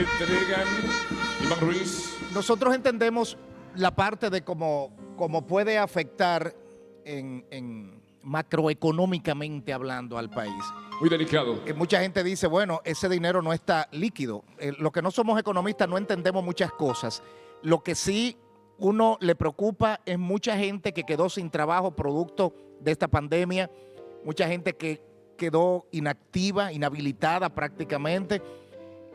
se entregan. Iván Ruiz. Nosotros entendemos la parte de cómo puede afectar en macroeconómicamente hablando al país. Muy delicado. Mucha gente dice, bueno, ese dinero no está líquido. Los que no somos economistas no entendemos muchas cosas. Lo que sí uno le preocupa es mucha gente que quedó sin trabajo producto de esta pandemia, mucha gente que quedó inactiva, inhabilitada prácticamente,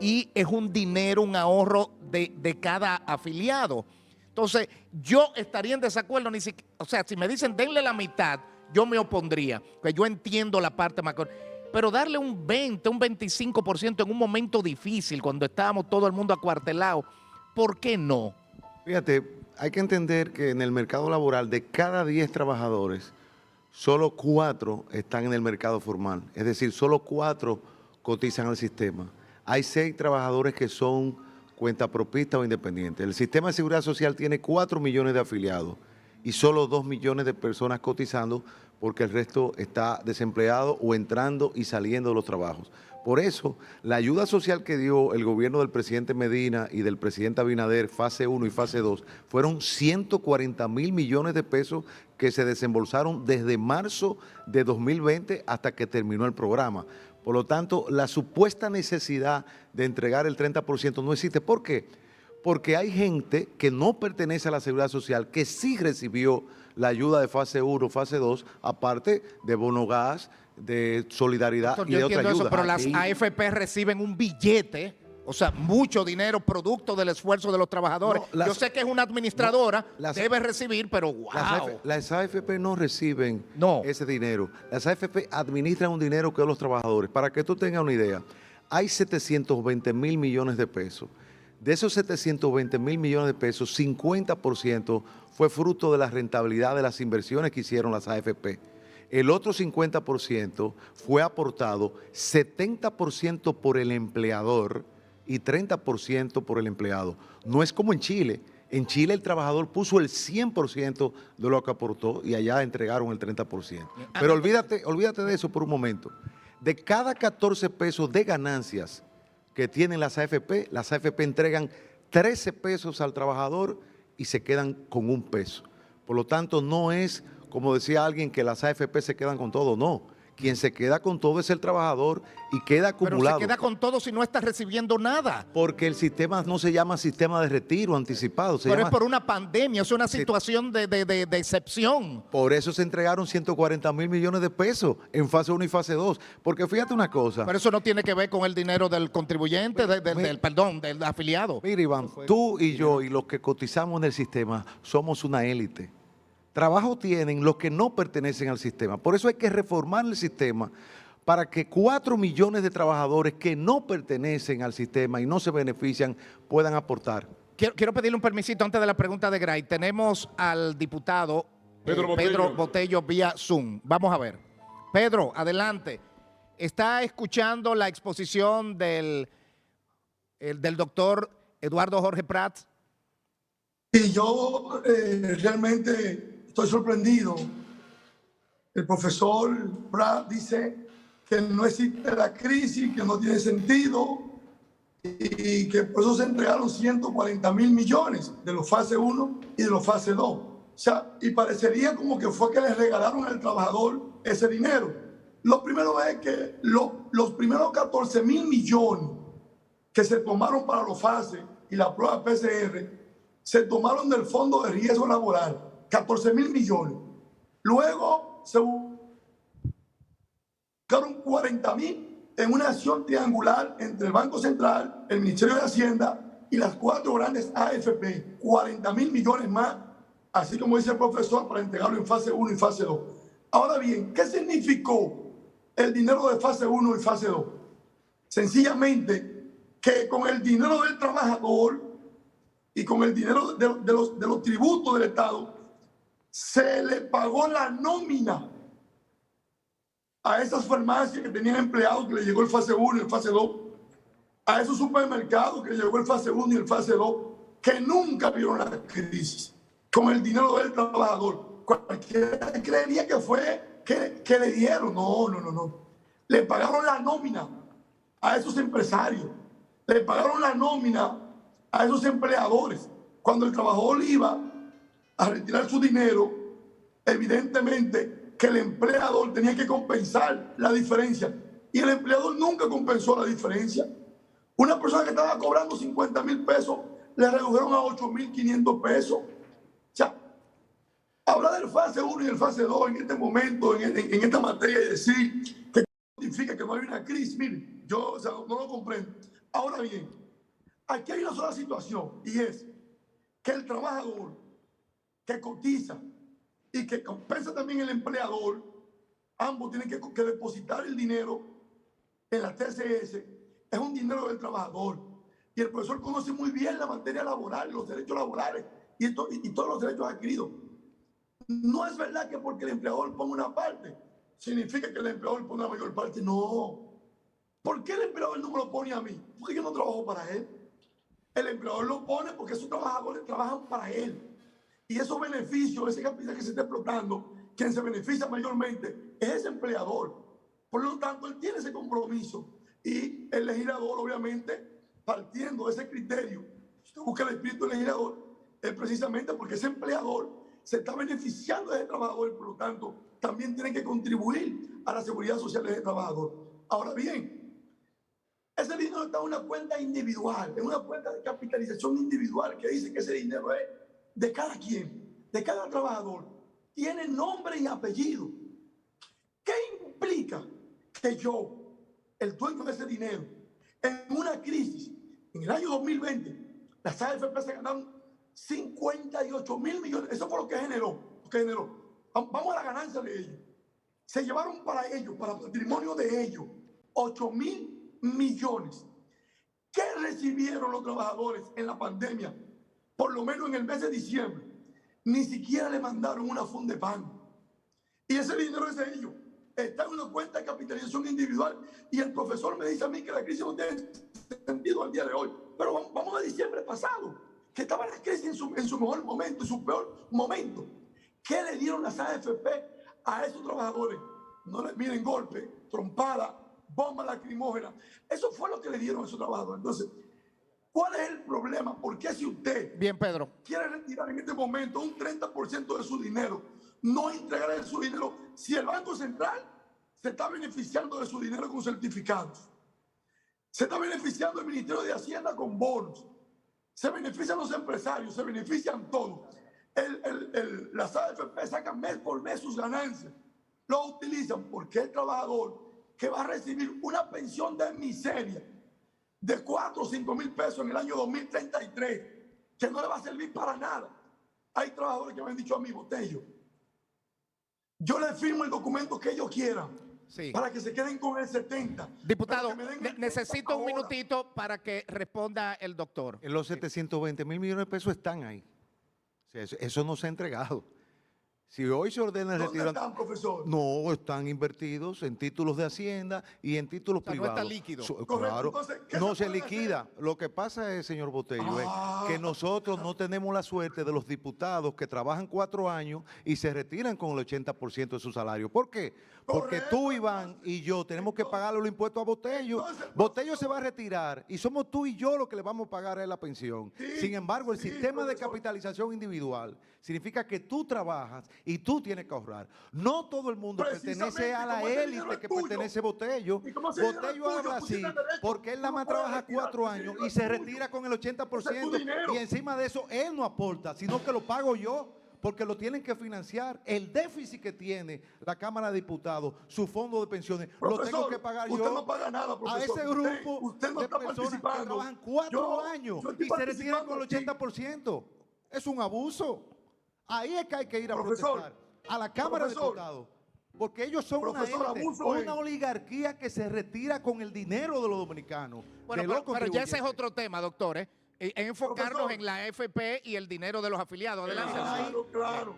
y es un dinero, un ahorro de cada afiliado. Entonces, yo estaría en desacuerdo, o sea, si me dicen denle la mitad, yo me opondría, porque yo entiendo la parte macro. Pero darle un 20, un 25% en un momento difícil, cuando estábamos todo el mundo acuartelado, ¿por qué no? Fíjate, hay que entender que en el mercado laboral, de cada 10 trabajadores, solo 4 están en el mercado formal. Es decir, solo 4 cotizan al sistema. Hay 6 trabajadores que son cuentapropistas o independientes. El sistema de seguridad social tiene 4 millones de afiliados y solo 2 millones de personas cotizando, porque el resto está desempleado o entrando y saliendo de los trabajos. Por eso, la ayuda social que dio el gobierno del presidente Medina y del presidente Abinader, fase 1 y fase 2, fueron 140.000 millones de pesos que se desembolsaron desde marzo de 2020 hasta que terminó el programa. Por lo tanto, la supuesta necesidad de entregar el 30% no existe. ¿Por qué? Porque hay gente que no pertenece a la seguridad social que sí recibió la ayuda de fase 1, fase 2, aparte de bono gas, de solidaridad y de otra ayuda. Eso, pero las AFP reciben un billete, o sea, mucho dinero producto del esfuerzo de los trabajadores. No, yo sé que es una administradora, debe recibir, pero wow. Las AFP no reciben ese dinero. Las AFP administran un dinero que es los trabajadores. Para que tú tengas una idea, hay 720.000 millones de pesos. De esos 720.000 millones de pesos, 50% fue fruto de la rentabilidad de las inversiones que hicieron las AFP. El otro 50% fue aportado 70% por el empleador y 30% por el empleado. No es como en Chile. En Chile el trabajador puso el 100% de lo que aportó y allá entregaron el 30%. Pero olvídate de eso por un momento. De cada 14 pesos de ganancias que tienen las AFP entregan 13 pesos al trabajador y se quedan con 1 peso. Por lo tanto, no es, como decía alguien, que las AFP se quedan con todo, no. Quien se queda con todo es el trabajador y queda acumulado. Pero se queda con todo si no está recibiendo nada. Porque el sistema no se llama sistema de retiro anticipado. Pero es por una pandemia, es una situación de excepción. Por eso se entregaron 140.000 millones de pesos en fase 1 y fase 2. Porque fíjate una cosa. Pero eso no tiene que ver con el dinero del contribuyente, del afiliado. Mira, Iván, tú y yo y los que cotizamos en el sistema somos una élite. Trabajo tienen los que no pertenecen al sistema. Por eso hay que reformar el sistema para que 4 millones de trabajadores que no pertenecen al sistema y no se benefician puedan aportar. Quiero pedirle un permisito antes de la pregunta de Gray. Tenemos al diputado Pedro Botello vía Zoom. Vamos a ver. Pedro, adelante. ¿Está escuchando la exposición del doctor Eduardo Jorge Prats? Y yo realmente estoy sorprendido. El profesor Pratt dice que no existe la crisis, que no tiene sentido y que por eso se entregaron 140.000 millones de los fase 1 y de los fase 2. O sea, y parecería como que fue que le regalaron al trabajador ese dinero. Lo primero es que los primeros 14.000 millones que se tomaron para los fase y la prueba PCR se tomaron del Fondo de Riesgo Laboral, 14.000 millones. Luego se buscaron 40.000 en una acción triangular entre el Banco Central, el Ministerio de Hacienda y las 4 grandes AFP. 40.000 millones más, así como dice el profesor, para entregarlo en fase 1 y fase 2. Ahora bien, ¿qué significó el dinero de fase 1 y fase 2? Sencillamente que con el dinero del trabajador y con el dinero de los tributos del Estado, se le pagó la nómina a esas farmacias que tenían empleados que le llegó el fase 1 y el fase 2, a esos supermercados que le llegó el fase 1 y el fase 2, que nunca vieron la crisis, con el dinero del trabajador. Cualquiera creería que fue que le dieron. No. Le pagaron la nómina a esos empresarios. le pagaron la nómina a esos empleadores. Cuando el trabajador iba a retirar su dinero, evidentemente que el empleador tenía que compensar la diferencia. Y el empleador nunca compensó la diferencia. Una persona que estaba cobrando 50,000 pesos, le redujeron a 8,500 pesos. O sea, hablar del fase 1 y el fase 2 en este momento, en esta materia, y decir que significa que no hay una crisis, mire, yo no lo comprendo. Ahora bien, aquí hay una sola situación, y es que el trabajador que cotiza y que compensa también el empleador, ambos tienen que depositar el dinero en la TCS, es un dinero del trabajador. Y el profesor conoce muy bien la materia laboral, los derechos laborales y todos los derechos adquiridos. No es verdad que porque el empleador ponga una parte, significa que el empleador pone la mayor parte. No. ¿Por qué el empleador no me lo pone a mí? Porque yo no trabajo para él. El empleador lo pone porque sus trabajadores trabajan para él. Y esos beneficios, ese capital que se está explotando, quien se beneficia mayormente es ese empleador. Por lo tanto, él tiene ese compromiso. Y el legislador, obviamente, partiendo de ese criterio, si usted busca el espíritu del legislador, es precisamente porque ese empleador se está beneficiando de ese trabajador y por lo tanto también tiene que contribuir a la seguridad social de ese trabajador. Ahora bien, ese dinero está en una cuenta individual, en una cuenta de capitalización individual que dice que ese dinero es de cada quien, de cada trabajador. Tiene nombre y apellido. ¿Qué implica que yo, el dueño de ese dinero, en una crisis, en el año 2020, las AFP se ganaron 58,000 millones? Eso fue lo que generó. Vamos a la ganancia de ellos. Se llevaron para ellos, para el patrimonio de ellos, 8,000 millones. ¿Qué recibieron los trabajadores en la pandemia? Por lo menos en el mes de diciembre. Ni siquiera le mandaron una funda de pan. Y ese dinero es de ellos. Está en una cuenta de capitalización individual. Y el profesor me dice a mí que la crisis no tiene sentido al día de hoy. Pero vamos a diciembre pasado, que estaba la crisis en su mejor momento, en su peor momento. ¿Qué le dieron las AFP a esos trabajadores? No les miren golpe, trompada, bomba lacrimógena. Eso fue lo que le dieron a esos trabajadores. Entonces, ¿cuál es el problema? ¿Por qué si usted Bien, Pedro. quiere retirar en este momento un 30% de su dinero, no entregar su dinero, si el Banco Central se está beneficiando de su dinero con certificados, se está beneficiando el Ministerio de Hacienda con bonos, se benefician los empresarios, se benefician todos? Las AFP sacan mes por mes sus ganancias, lo utilizan porque el trabajador que va a recibir una pensión de miseria de 4 o 5 mil pesos en el año 2033, que no le va a servir para nada. Hay trabajadores que me han dicho a mí, Botello, yo les firmo el documento que ellos quieran, Sí. para que se queden con el 70. Diputado, pero que me den el necesito un 30 ahora. minutito para que responda el doctor. Los 720,000 millones de pesos están ahí. O sea, eso no se ha entregado. Si hoy se ordena el ¿Dónde retiro, están, profesor? no están invertidos en títulos de Hacienda y en títulos O sea, no privados. está líquido. Correcto, Claro, entonces, ¿qué no se se puede liquida. Lo que pasa es, señor Botello, es Ah. que nosotros no tenemos la suerte de los diputados que trabajan 4 años y se retiran con el 80% de su salario. ¿Por qué? Porque Correcto. tú, Iván, y yo tenemos que pagarle los impuestos a Botello. Entonces, Botello se va a retirar y somos tú y yo los que le vamos a pagar a él la pensión. Sí, Sin embargo, el sí, sistema de profesor. capitalización individual significa que tú trabajas y tú tienes que ahorrar. No todo el mundo pertenece a la Precisamente, como ese dinero élite es que tuyo. pertenece a Botello. Y como ese dinero es Botello tuyo, habla tú así tienes derecho. porque él nada Tú más no puedes trabaja retirar, 4 ese años dinero y es se tuyo. retira con el Ese es tu 80% dinero. y encima de eso él no aporta, sino que lo pago yo. Porque lo tienen que financiar. El déficit que tiene la Cámara de Diputados, su fondo de pensiones, lo tengo que pagar usted yo no paga nada, a profesor. ese grupo usted no de está personas que participando. trabajan 4 años yo estoy y se retiran con el participando aquí. 80%. Es un abuso. Ahí es que hay que ir a Profesor, protestar. A la Cámara de profesor, Diputados. Porque ellos son profesor, una élite, abuso es. una oligarquía que se retira con el dinero de los dominicanos. Bueno, de los pero ya ese es contribuyentes. otro tema, doctor. Enfocarnos Profesor. en la AFP y el dinero de los afiliados. Adelante. Claro, claro.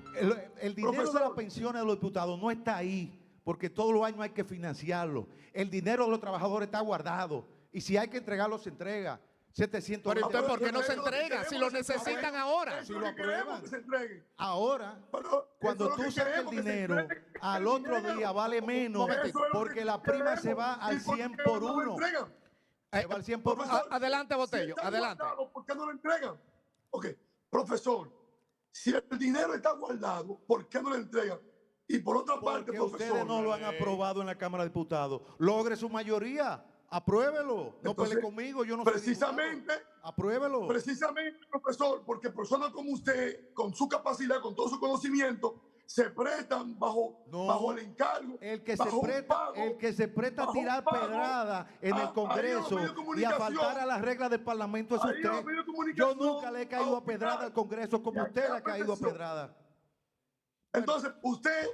El dinero de Profesor. las pensiones de los diputados no está ahí, porque todos los años hay que financiarlo. El dinero de los trabajadores está guardado, y si hay que entregarlo, se entrega. 700 Pero entonces, ¿por qué no se Eso es lo que entrega? Si queremos lo que se necesitan entregue. ahora. Eso Si es lo lo que queremos aprueban. que se entregue. Ahora, Pero cuando eso es lo tú que sacas el queremos que se dinero, entregue. al El otro dinero. día vale menos, momentito. Eso es lo porque que la prima se queremos. va al ¿Y por 100 qué por no lo 1. entregan? Se va al 100%. Profesor, adelante, Botello, si está adelante. guardado, ¿por qué no lo entregan? Ok, profesor, si el dinero está guardado, ¿por qué no lo entregan? Y por otra parte, Porque profesor, ustedes no lo han aprobado en la Cámara de Diputados. Logre su mayoría. Apruébelo. No Entonces, pelee conmigo. Yo no soy precisamente, diputado. Apruébelo. precisamente, profesor, porque personas como usted, con su capacidad, con todo su conocimiento, se prestan bajo el encargo, El que bajo un pago, se presta a bajo tirar un pago, pedrada en el ahí en los Congreso medios de y a comunicación, faltar a las reglas del Parlamento es ahí en los usted. medios de Yo comunicación, nunca le he caído a opinar, pedrada al Congreso como y usted aquí le ha caído a perfección. pedrada. Entonces, usted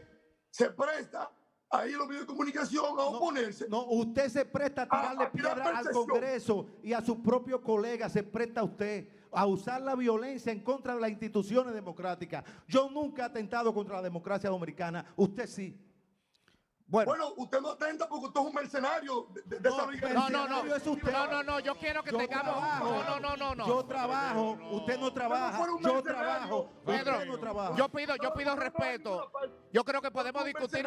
se presta ahí en los medios de comunicación a oponerse. No, usted se presta a tirarle a tirar piedra al percepción. Congreso y a sus propios colegas, se presta usted a usar la violencia en contra de las instituciones democráticas. Yo nunca he atentado contra la democracia dominicana, usted sí. Bueno, usted no atenta porque usted es un mercenario de esa organización. No, yo quiero que Yo tengamos. trabajo, No. Yo trabajo, usted no trabaja. fuera un Yo mercenario. trabajo, Pedro, usted no trabaja. yo pido respeto. Yo creo que podemos discutir.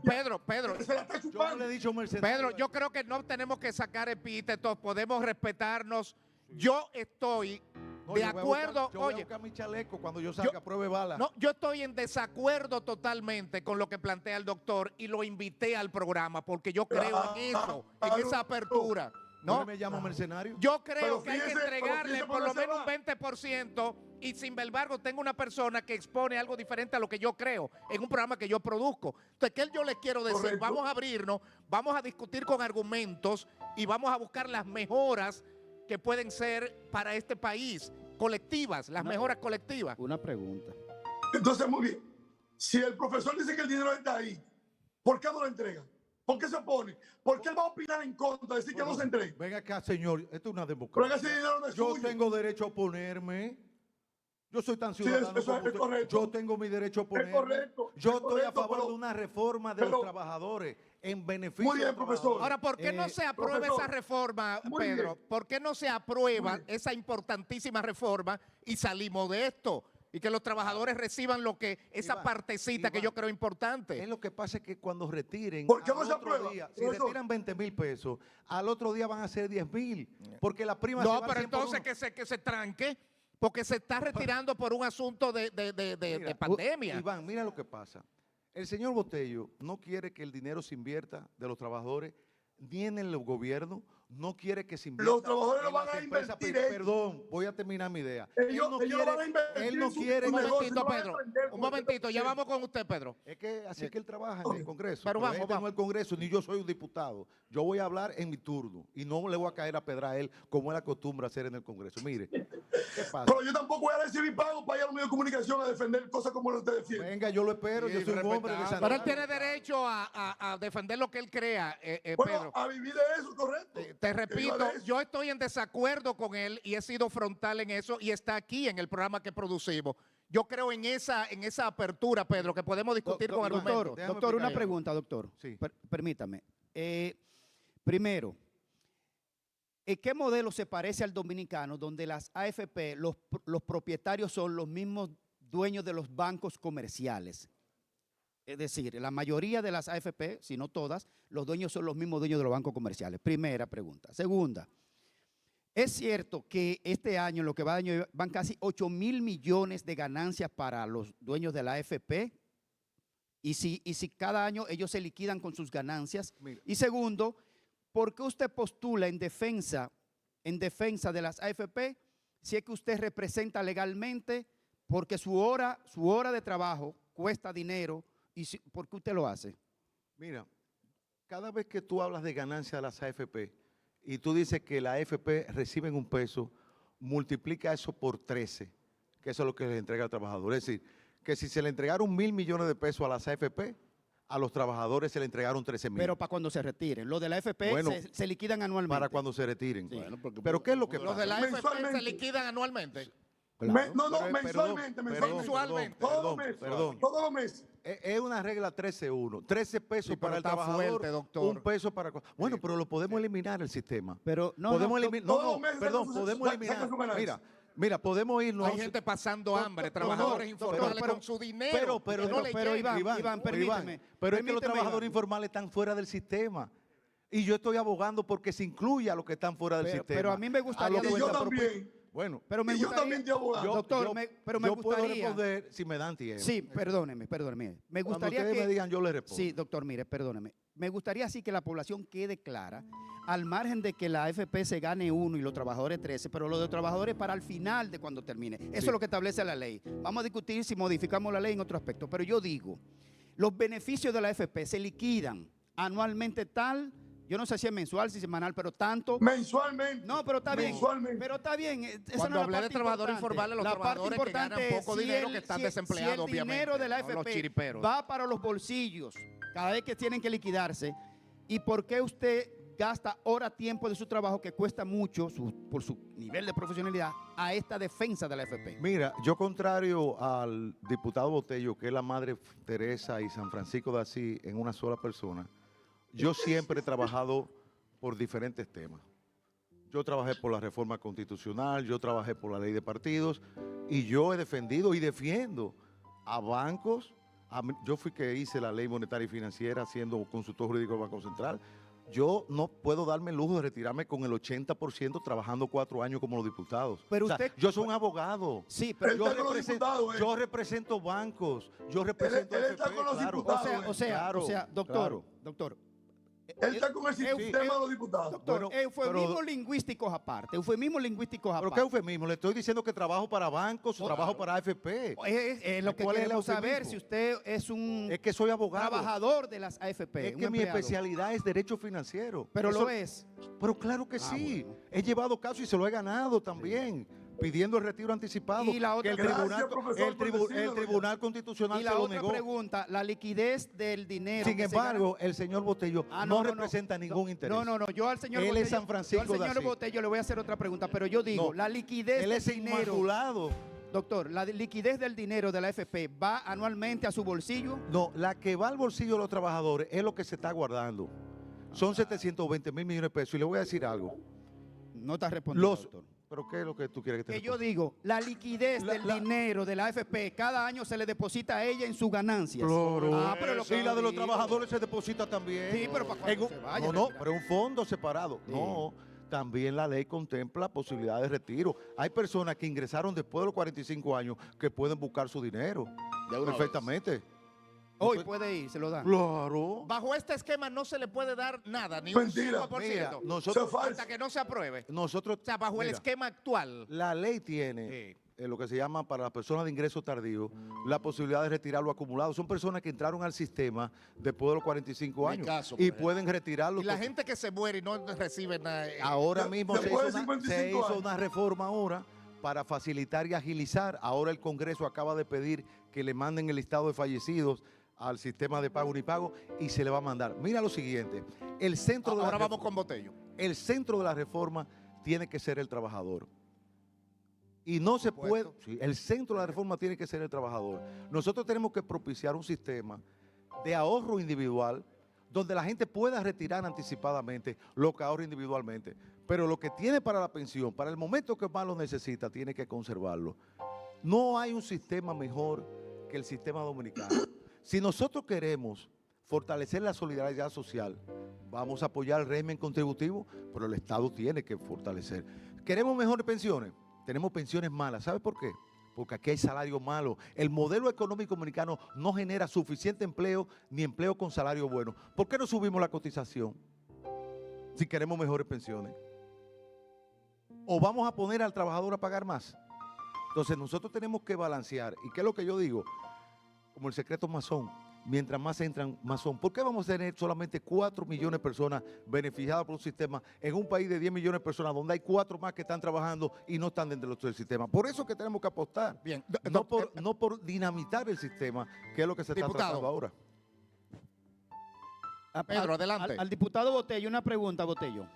Pedro, Se la está Yo no chupando. le he dicho mercenario. Pedro, yo creo que no tenemos que sacar epítetos, podemos respetarnos. Yo estoy No, de yo voy a acuerdo. buscar- yo voy a Oye, buscar mi chaleco cuando yo salga, pruebe bala. no, yo estoy en desacuerdo totalmente con lo que plantea el doctor y lo invité al programa porque yo creo en eso, en esa apertura. ¿No ¿No? me llamo mercenario? Yo creo Pero que hay que fíjese, entregarle pero fíjese por lo por dónde menos un se 20% y sin embargo tengo una persona que expone algo diferente a lo que yo creo en un programa que yo produzco. Entonces, ¿qué yo le quiero decir? Correcto. Vamos a abrirnos, vamos a discutir con argumentos y vamos a buscar las mejoras que pueden ser para este país, colectivas, las mejoras colectivas. Una pregunta. Entonces, muy bien. Si el profesor dice que el dinero está ahí, ¿por qué no lo entrega? ¿Por qué se opone? ¿Por qué él va a opinar en contra, decir que no se entregue? Venga acá, señor. Esto es una Pero democracia. ese dinero no es Yo suyo. tengo derecho a oponerme. Yo soy tan ciudadano eso como es usted. correcto. Yo tengo mi derecho a oponerme. correcto, Yo es estoy a correcto, favor pero- de una reforma de pero- los trabajadores en beneficio Muy bien, de los profesor. trabajadores. Ahora, ¿por qué no se aprueba profesor, esa reforma, muy Pedro? bien. ¿Por qué no se aprueba Muy bien. esa importantísima reforma y salimos de esto? Y que los trabajadores reciban lo que, esa Iván, partecita que Iván, yo creo importante. Es lo que pasa es que cuando retiren, ¿Por qué al no se otro aprueba, día, si profesor? retiran 20,000 pesos, al otro día van a ser 10,000. Porque la prima se No, va al pero 100 por entonces uno. que se tranque, porque se está retirando por un asunto de Mira, pandemia. Iván, mira lo que pasa. El señor Botello no quiere que el dinero se invierta de los trabajadores ni en el gobierno, no quiere que se invierta. Los trabajadores en lo van las a empresas invertir pri- ellos. Perdón, voy a terminar mi idea. Ellos lo van a invertir él no en su- quiere. en Un negocio, momentito, no van a Pedro. emprender, Un momentito, ya vamos con usted, Pedro. Es que así que él trabaja en el Congreso. Pero vamos, este vamos. no es el Congreso, ni yo soy un diputado. Yo voy a hablar en mi turno y no le voy a caer a pedra a él como él acostumbra hacer en el Congreso. Mire, ¿qué pasa? Pero yo tampoco voy a recibir pago para ir a los medios de comunicación a defender cosas como las que usted defiende. Venga, yo lo espero, yo soy un hombre de Pero él tiene derecho a defender lo que él crea, Bueno, Pedro. a vivir de eso, correcto. Te repito, Que viva de eso. yo estoy en desacuerdo con él y he sido frontal en eso y está aquí en el programa que producimos. Yo creo en esa apertura, Pedro, que podemos discutir con Iván, argumentos. déjame Doctor, una explicar. pregunta, doctor. Sí. Permítame. Primero, ¿en qué modelo se parece al dominicano donde las AFP, los propietarios son los mismos dueños de los bancos comerciales? Es decir, la mayoría de las AFP, si no todas, los dueños son los mismos dueños de los bancos comerciales. Primera pregunta. Segunda, es cierto que este año, en lo que va de año, van casi 8,000 millones de ganancias para los dueños de la AFP. Y si cada año ellos se liquidan con sus ganancias. Mira. Y segundo, ¿por qué usted postula en defensa de las AFP si es que usted representa legalmente? Porque su hora de trabajo cuesta dinero. ¿Y por qué usted lo hace? Mira, cada vez que tú hablas de ganancia de las AFP y tú dices que la AFP reciben un peso, multiplica eso por 13, que eso es lo que les entrega al trabajador. Es decir, que si se le entregaron 1,000 millones de pesos a las AFP, a los trabajadores se le entregaron 13,000. Pero para cuando se retiren. Los de la AFP Bueno, se liquidan anualmente. para cuando se retiren. Sí. Pero ¿qué es lo que Los pasa? de la AFP se Mensualmente. liquidan anualmente. Claro. No, Pero, mensualmente, Mensualmente. Todos los meses. Perdón. Todos los meses. Es una regla 13-1. 13 pesos Sí, pero para el está trabajador, fuerte, doctor. un peso para... Bueno, pero lo podemos eliminar el sistema. Pero no, podemos no, eliminar... todos No, los meses perdón, sacan su- podemos sacan eliminar... su ganancia. Mira, podemos irnos... Hay gente pasando hambre, No, trabajadores no, informales pero- con su dinero. Pero que no le pero llega. Iván, permíteme. pero es que los Permíteme, trabajadores Iván. informales están fuera del sistema. Y yo estoy abogando porque se incluya a los que están fuera del sistema. Pero a mí me gustaría... A los Y yo cuenta también. Bueno, Pero me Y yo gustaría, también estoy abogado. doctor, pero me yo puedo gustaría... responder si me dan tiempo. Sí, perdóneme. Me Cuando gustaría ustedes que... me digan, yo les respondo. Sí, doctor, mire, perdóneme. Me gustaría así que la población quede clara, al margen de que la AFP se gane 1 y los trabajadores 13, pero los de trabajadores para el final de cuando termine. Eso es lo que establece la ley. Vamos a discutir si modificamos la ley en otro aspecto, pero yo digo, los beneficios de la AFP se liquidan anualmente tal, yo no sé si es mensual, si es semanal, pero tanto. Mensualmente. No, pero está bien. Mensualmente. Pero está bien. Esa Cuando no es la hablé de parte trabajadores importante. informales, los La parte trabajadores que ganan importante es poco si dinero el- que están si- desempleados, si el obviamente, dinero de la no los AFP chiriperos. va para los bolsillos cada vez que tienen que liquidarse. ¿Y por qué usted gasta hora, tiempo de su trabajo que cuesta mucho por su nivel de profesionalidad a esta defensa de la AFP? Mira, yo contrario al diputado Botello, que es la Madre Teresa y San Francisco de Asís en una sola persona, yo siempre he trabajado por diferentes temas. Yo trabajé por la reforma constitucional, yo trabajé por la ley de partidos y yo he defendido y defiendo a bancos. Yo fui que hice la ley monetaria y financiera siendo consultor jurídico del Banco Central. Yo no puedo darme el lujo de retirarme con el 80% trabajando 4 años como los diputados. Pero O sea, usted- yo soy un abogado. Sí, pero Él está con los diputados, Yo represento bancos, yo Él represento está AFP, con los claro. diputados. Claro, doctor, claro. doctor. Él está con el sistema de los diputados. Doctor, Bueno, eufemismos pero- lingüísticos aparte, eufemismos lingüísticos Pero aparte. qué eufemismo, le estoy diciendo que trabajo para bancos, trabajo para AFP. Es lo que ¿Cuál es el queremos saber, eufemismo? si usted es un Es que soy abogado. trabajador de las AFP. Es un que mi empleado. especialidad es derecho financiero. Pero Eso- lo es. Pero claro que sí. bueno. He llevado casos y se lo he ganado también, pidiendo el retiro anticipado. Y la otra- que el Gracias, tribunal, profesor, por decirlo, el Tribunal Constitucional Y se la lo otra negó. pregunta, la liquidez del dinero. Sin que se embargo, el señor Botello gana- Ah, no representa ningún interés. No, yo al señor Él Botello, es San Francisco yo al de señor Asís. Botello le voy a hacer otra pregunta, pero yo digo, No, la liquidez Él del es dinero, inmaculado. doctor, la liquidez del dinero de la AFP va anualmente a su bolsillo. No, la que va al bolsillo de los trabajadores es lo que se está guardando. Son 720 mil millones de pesos. Y le voy a decir algo. No está respondiendo, doctor. ¿Pero qué es lo que tú quieres que te Que yo responda? digo, la liquidez del dinero de la AFP, cada año se le deposita a ella en sus ganancias. Claro. Ah, pero lo que Sí, la de los digo. trabajadores se deposita también. Sí, pero para cuando En un- se vaya, No, no, retira. pero un fondo separado. Sí. No, también la ley contempla posibilidad de retiro. Hay personas que ingresaron después de los 45 años que pueden buscar su dinero. De una Perfectamente. Hoy puede ir, se lo dan. Claro. Bajo este esquema no se le puede dar nada, ni Mentira. un 5%. Mira, Eso nosotros, es falso. hasta que no se apruebe. nosotros, O sea, bajo el mira, esquema actual. la ley tiene lo que se llama para las personas de ingreso tardío la posibilidad de retirar lo acumulado. Son personas que entraron al sistema después de los 45 Mi años caso, por y ejemplo. pueden retirarlo. Y la gente que se muere y no recibe nada. Ahora De- mismo se después hizo, de 55 se hizo años. una reforma ahora para facilitar y agilizar. Ahora el Congreso acaba de pedir que le manden el listado de fallecidos al sistema de pago unipago y se le va a mandar. Mira lo siguiente, el centro de la Ahora vamos ref- con Botello. el centro de la reforma tiene que ser el trabajador. Y no se puede, supuesto. sí, el centro de la reforma tiene que ser el trabajador. Nosotros tenemos que propiciar un sistema de ahorro individual donde la gente pueda retirar anticipadamente lo que ahorra individualmente. Pero lo que tiene para la pensión, para el momento que más lo necesita, tiene que conservarlo. No hay un sistema mejor que el sistema dominicano. Si nosotros queremos fortalecer la solidaridad social, vamos a apoyar el régimen contributivo, pero el Estado tiene que fortalecer. ¿Queremos mejores pensiones? Tenemos pensiones malas. ¿Sabe por qué? Porque aquí hay salario malo. El modelo económico dominicano no genera suficiente empleo ni empleo con salario bueno. ¿Por qué no subimos la cotización si queremos mejores pensiones? ¿O vamos a poner al trabajador a pagar más? Entonces nosotros tenemos que balancear. ¿Y qué es lo que yo digo? Como el secreto masón. Mientras más entran, más son. ¿Por qué vamos a tener solamente 4 millones de personas beneficiadas por un sistema en un país de 10 millones de personas donde hay 4 más que están trabajando y no están dentro del sistema? Por eso es que tenemos que apostar. Bien. No por dinamitar el sistema, que es lo que se está Diputado. tratando ahora. Pedro, adelante. Al diputado Botello, una pregunta, Botello.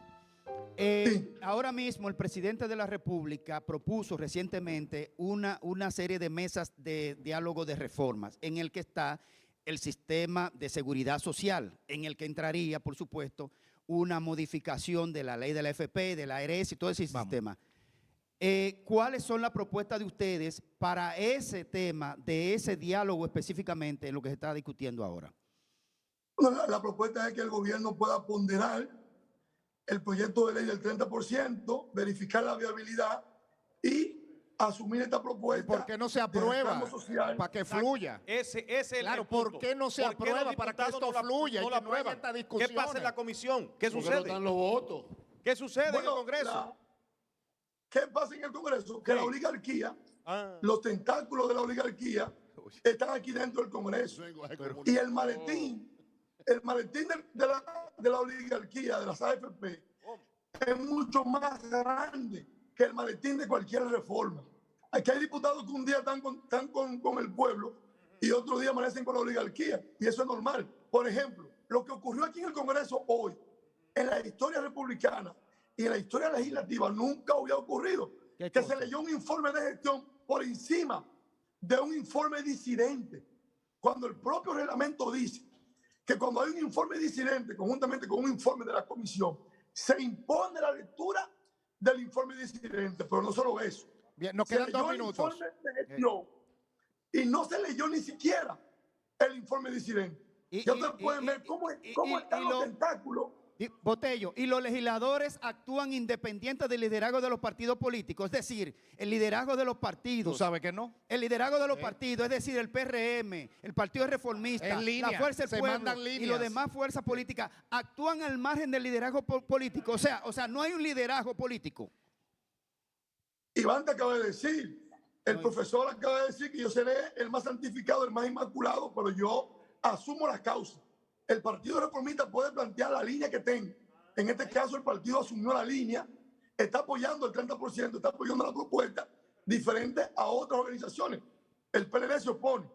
Ahora mismo el presidente de la República propuso recientemente una serie de mesas de diálogo de reformas en el que está el sistema de seguridad social, en el que entraría, por supuesto, una modificación de la ley de la AFP, de la ARS y todo ese sistema. ¿Cuáles son las propuestas de ustedes para ese tema, de ese diálogo específicamente en lo que se está discutiendo ahora? Bueno, la propuesta es que el gobierno pueda ponderar el proyecto de ley del 30%, verificar la viabilidad y asumir esta propuesta. ¿Por qué no se de aprueba reclamo social. para que fluya? Ese es el Claro, punto. ¿por qué no se ¿Por qué los aprueba para que diputados esto fluya y no que la no haya aprueban? esta ¿Qué discusión? pasa en la comisión? ¿Qué Porque no sucede? están los votos. ¿Qué sucede en el Bueno, Congreso? ¿Qué pasa en el Congreso? Que Sí. la oligarquía, Ah. los tentáculos de la oligarquía están aquí dentro del Congreso. Y el maletín de la oligarquía, de las AFP, es mucho más grande que el maletín de cualquier reforma. Aquí hay diputados que un día están con el pueblo y otro día amanecen con la oligarquía. Y eso es normal. Por ejemplo, lo que ocurrió aquí en el Congreso hoy, en la historia republicana y en la historia legislativa, nunca había ocurrido. Que se leyó un informe de gestión por encima de un informe disidente. Cuando el propio reglamento dice que cuando hay un informe disidente, conjuntamente con un informe de la comisión, se impone la lectura del informe disidente. Pero no solo eso. Bien, nos Se quedan leyó 2 el minutos. informe de gestión y no se leyó ni siquiera el informe disidente. Y- Ya ustedes y- pueden y- ver cómo y- están y los lo- tentáculos. Botello, y los legisladores actúan independientes del liderazgo de los partidos políticos, es decir, el liderazgo de los ¿Tú partidos. sabes que no? El liderazgo de los partidos, es decir, el PRM, el Partido Reformista, En línea, la Fuerza del se Pueblo mandan y líneas. las demás fuerzas políticas actúan al margen del liderazgo político. O sea, no hay un liderazgo político. Iván te acaba de decir, el profesor acaba de decir que yo seré el más santificado, el más inmaculado, pero yo asumo la causa. El Partido Reformista puede plantear la línea que tenga. En este caso, el partido asumió la línea, está apoyando el 30%, está apoyando la propuesta, diferente a otras organizaciones. El PLD se opone,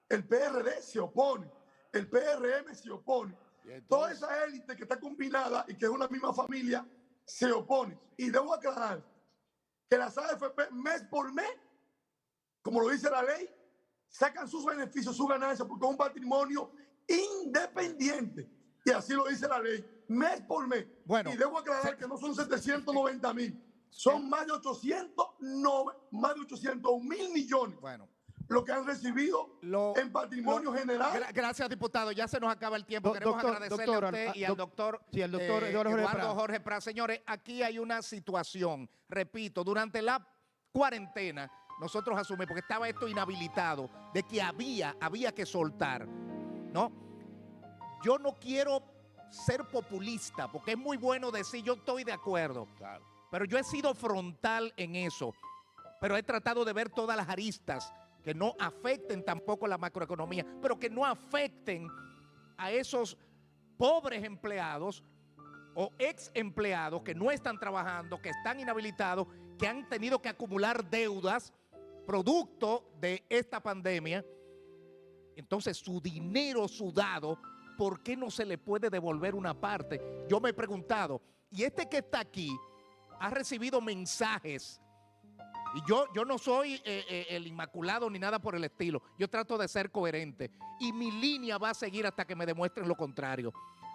el PRD se opone, el PRM se opone. Toda esa élite que está combinada y que es una misma familia se opone. Y debo aclarar que las AFP mes por mes, como lo dice la ley, sacan sus beneficios, sus ganancias, porque es un patrimonio independiente. Y así lo dice la ley, mes por mes. Bueno, y debo aclarar que no son 790,000, son más de 800,000 millones Bueno. lo que han recibido en patrimonio general. Gracias, diputado. Ya se nos acaba el tiempo. Do- Queremos doctor, agradecerle doctor, a usted y al doctor, sí, al doctor Eduardo Jorge Eduardo Prat. Jorge Prat. Señores, aquí hay una situación, repito, durante la cuarentena, nosotros asumimos, porque estaba esto inhabilitado, de que había que soltar, ¿no? Yo no quiero ser populista, porque es muy bueno decir yo estoy de acuerdo, pero yo he sido frontal en eso, pero he tratado de ver todas las aristas que no afecten tampoco la macroeconomía, pero que no afecten a esos pobres empleados o ex empleados que no están trabajando, que están inhabilitados, que han tenido que acumular deudas producto de esta pandemia. Entonces, su dinero sudado, ¿por qué no se le puede devolver una parte? Yo me he preguntado, y este que está aquí ha recibido mensajes. Y yo no soy el inmaculado ni nada por el estilo. Yo trato de ser coherente. Y mi línea va a seguir hasta que me demuestren lo contrario.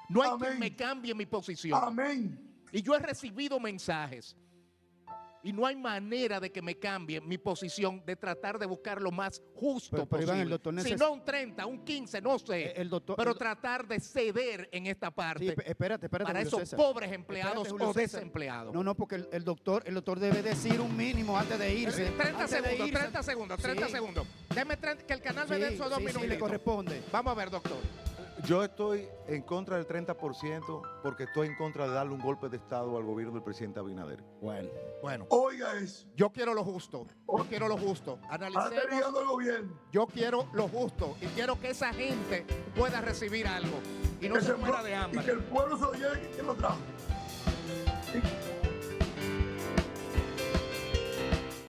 No hay quien me cambie mi posición. Amén. Y yo he recibido mensajes. Y no hay manera de que me cambie mi posición de tratar de buscar lo más justo Pero, Iván, posible. el doctor Si no un 30, un 15, no sé. Pero tratar de ceder en esta parte. Sí, espérate, para Julio esos César. pobres empleados Espérate, Julio o César. desempleados. No, porque el doctor debe decir un mínimo antes de irse. 30 Antes de segundos, irse. 30 segundos, 30 Sí. segundos. Deme 30, que el canal me Sí, dé esos 2 sí, minutos. sí, le corresponde. Vamos a ver, doctor. Yo estoy en contra del 30% porque estoy en contra de darle un golpe de Estado al gobierno del presidente Abinader. Bueno, Oiga eso. yo quiero lo justo. Yo quiero lo justo. Está Analicemos. ligando el gobierno. Yo quiero lo justo y quiero que esa gente pueda recibir algo y no Que se se muera pro- de Y hambre. que el pueblo se lo lleve quien lo trajo.